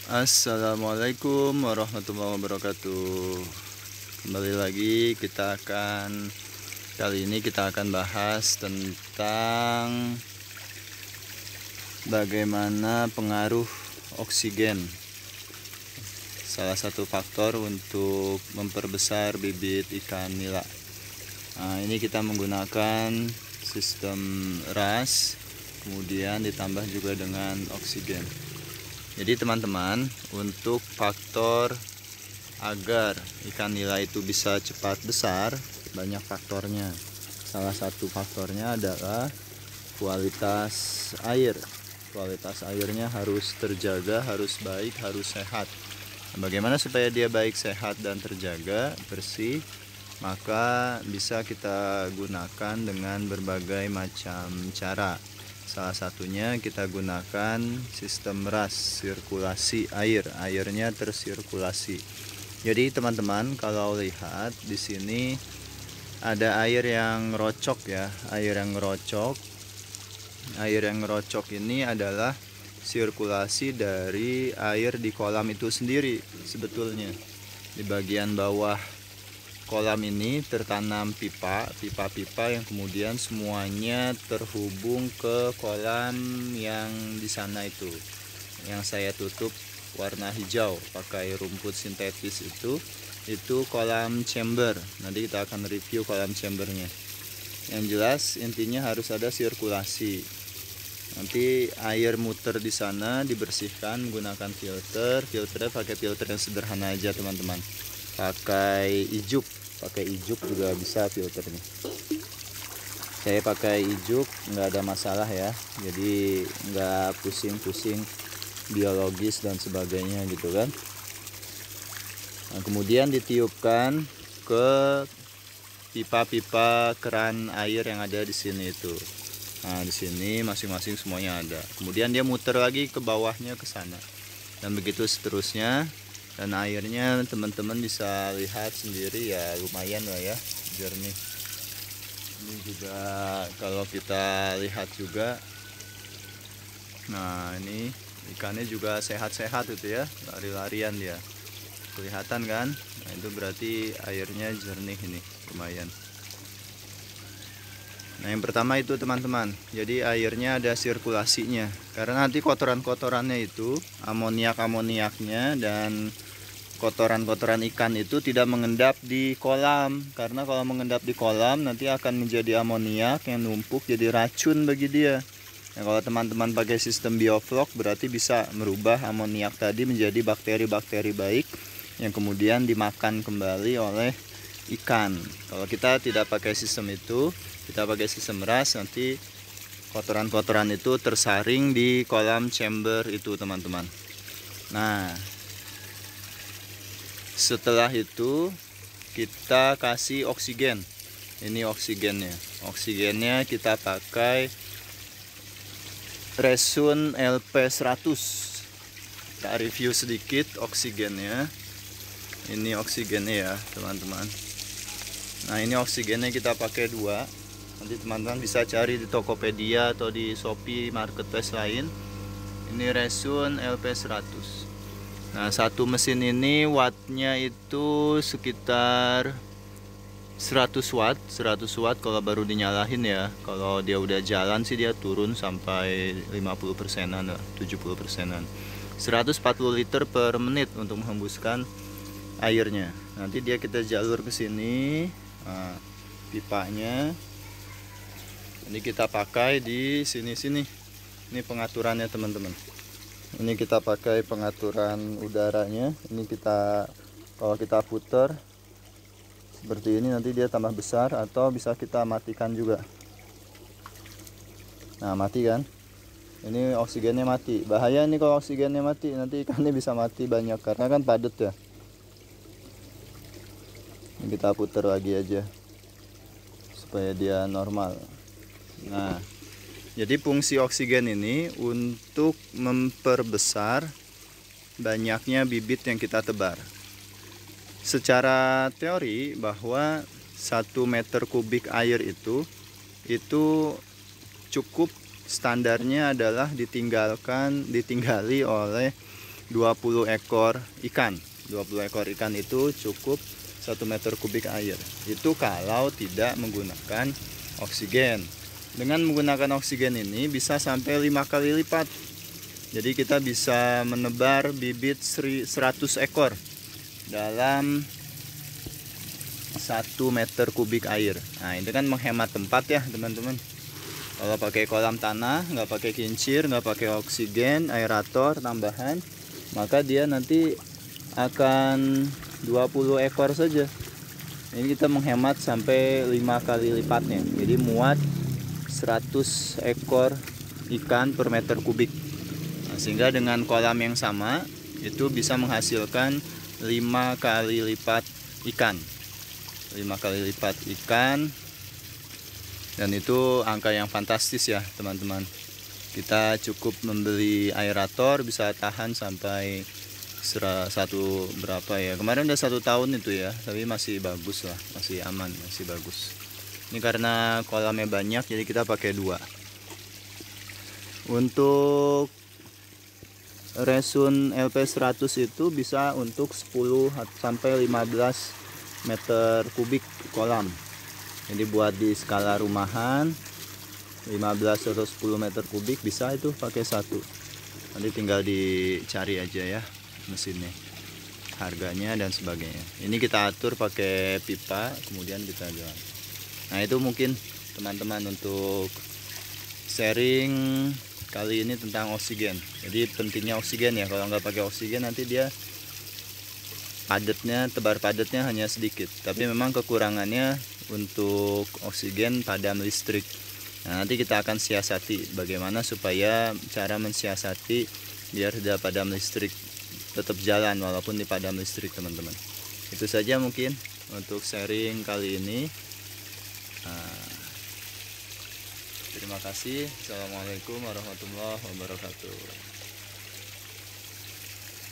Assalamualaikum warahmatullahi wabarakatuh. Kembali lagi kali ini kita akan bahas tentang bagaimana pengaruh oksigen, salah satu faktor untuk memperbesar bibit ikan nila. Nah, ini kita menggunakan sistem RAS, kemudian ditambah juga dengan oksigen. Jadi teman-teman, untuk faktor agar ikan nila itu bisa cepat besar, banyak faktornya. Salah satu faktornya adalah kualitas air. Kualitas airnya harus terjaga, harus baik, harus sehat. Nah, bagaimana supaya dia baik, sehat, dan terjaga, bersih? Maka bisa kita gunakan dengan berbagai macam cara. Salah satunya kita gunakan sistem RAS, sirkulasi air, airnya tersirkulasi. Jadi teman-teman, kalau lihat di sini ada air yang rocok ya, air yang ngerocok. Air yang ngerocok ini adalah sirkulasi dari air di kolam itu sendiri. Sebetulnya di bagian bawah kolam ini tertanam pipa-pipa yang kemudian semuanya terhubung ke kolam yang di sana itu, yang saya tutup warna hijau pakai rumput sintetis itu kolam chamber. Nanti kita akan review kolam chambernya. Yang jelas intinya harus ada sirkulasi. Nanti air muter di sana dibersihkan menggunakan filternya pakai filter yang sederhana aja teman-teman. Pakai ijuk juga bisa filternya. Saya pakai ijuk, nggak ada masalah ya, jadi nggak pusing-pusing biologis dan sebagainya gitu kan. Nah, kemudian ditiupkan ke pipa-pipa keran air yang ada di sini itu. Nah, di sini masing-masing semuanya ada. Kemudian dia muter lagi ke bawahnya ke sana, dan begitu seterusnya. Dan airnya teman-teman bisa lihat sendiri ya, lumayan lah ya, jernih. Ini juga kalau kita lihat juga, nah ini ikannya juga sehat-sehat itu ya, lari-larian dia, kelihatan kan. Nah itu berarti airnya jernih, ini lumayan. Nah yang pertama itu teman-teman, jadi airnya ada sirkulasinya, karena nanti kotoran-kotorannya itu, amoniaknya dan kotoran-kotoran ikan itu tidak mengendap di kolam, karena kalau mengendap di kolam nanti akan menjadi amoniak yang numpuk jadi racun bagi dia. Nah, kalau teman-teman pakai sistem bioflok berarti bisa merubah amoniak tadi menjadi bakteri-bakteri baik yang kemudian dimakan kembali oleh ikan. Kalau kita tidak pakai sistem itu, kita pakai sistem RAS, nanti kotoran-kotoran itu tersaring di kolam chamber itu teman-teman. Nah, setelah itu kita kasih oksigen. Ini oksigennya. Oksigennya kita pakai Resun LP100. Kita review sedikit oksigennya. Ini oksigennya ya teman-teman. Nah ini oksigennya kita pakai 2. Nanti teman-teman bisa cari di Tokopedia atau di Shopee marketplace lain. Ini Resun LP100. Nah, satu mesin ini wattnya itu sekitar 100 watt kalau baru dinyalain ya. Kalau dia udah jalan sih dia turun sampai 50%-an, 70%-an. 140 liter per menit untuk menghembuskan airnya. Nanti dia kita jalur ke sini. Nah, pipanya ini kita pakai di sini-sini. Ini pengaturannya teman-teman. Ini kita pakai pengaturan udaranya. Ini kita, kalau kita putar seperti ini nanti dia tambah besar, atau bisa kita matikan juga. Nah mati kan, ini oksigennya mati. Bahaya ini kalau oksigennya mati, nanti ikannya bisa mati banyak karena kan padat ya. Ini kita putar lagi aja supaya dia normal. Nah jadi fungsi oksigen ini untuk memperbesar banyaknya bibit yang kita tebar. Secara teori bahwa 1 meter kubik air itu cukup, standarnya adalah ditinggali oleh 20 ekor ikan. 20 ekor ikan itu cukup 1 meter kubik air. Itu kalau tidak menggunakan oksigen. Dengan menggunakan oksigen ini bisa sampai 5 kali lipat. Jadi kita bisa menebar bibit 100 ekor dalam 1 meter kubik air. Nah, ini kan menghemat tempat ya teman-teman. Kalau pakai kolam tanah, nggak pakai kincir, nggak pakai oksigen, aerator tambahan, maka dia nanti akan 20 ekor saja. Ini kita menghemat sampai 5 kali lipatnya. Jadi muat 100 ekor ikan per meter kubik. Nah, sehingga dengan kolam yang sama itu bisa menghasilkan 5 kali lipat ikan. 5 kali lipat ikan. Dan itu angka yang fantastis ya teman-teman. Kita cukup membeli aerator bisa tahan sampai satu berapa ya, kemarin udah 1 tahun itu ya, tapi masih bagus lah, masih aman, masih bagus. Ini karena kolamnya banyak jadi kita pakai 2. Untuk Resun LP100 itu bisa untuk 10 sampai 15 meter kubik kolam. Jadi buat di skala rumahan 15 atau 10 meter kubik bisa itu pakai 1. Nanti tinggal dicari aja ya mesinnya, harganya dan sebagainya. Ini kita atur pakai pipa, kemudian kita jual. Nah, itu mungkin teman-teman untuk sharing kali ini tentang oksigen. Jadi pentingnya oksigen ya. Kalau nggak pakai oksigen nanti dia padatnya, tebar padatnya hanya sedikit. Tapi memang kekurangannya untuk oksigen padam listrik. Nah, nanti kita akan siasati bagaimana supaya cara mensiasati biar tidak padam listrik, tetap jalan walaupun di padam listrik teman-teman. Itu saja mungkin untuk sharing kali ini. Terima kasih. Assalamualaikum warahmatullahi wabarakatuh.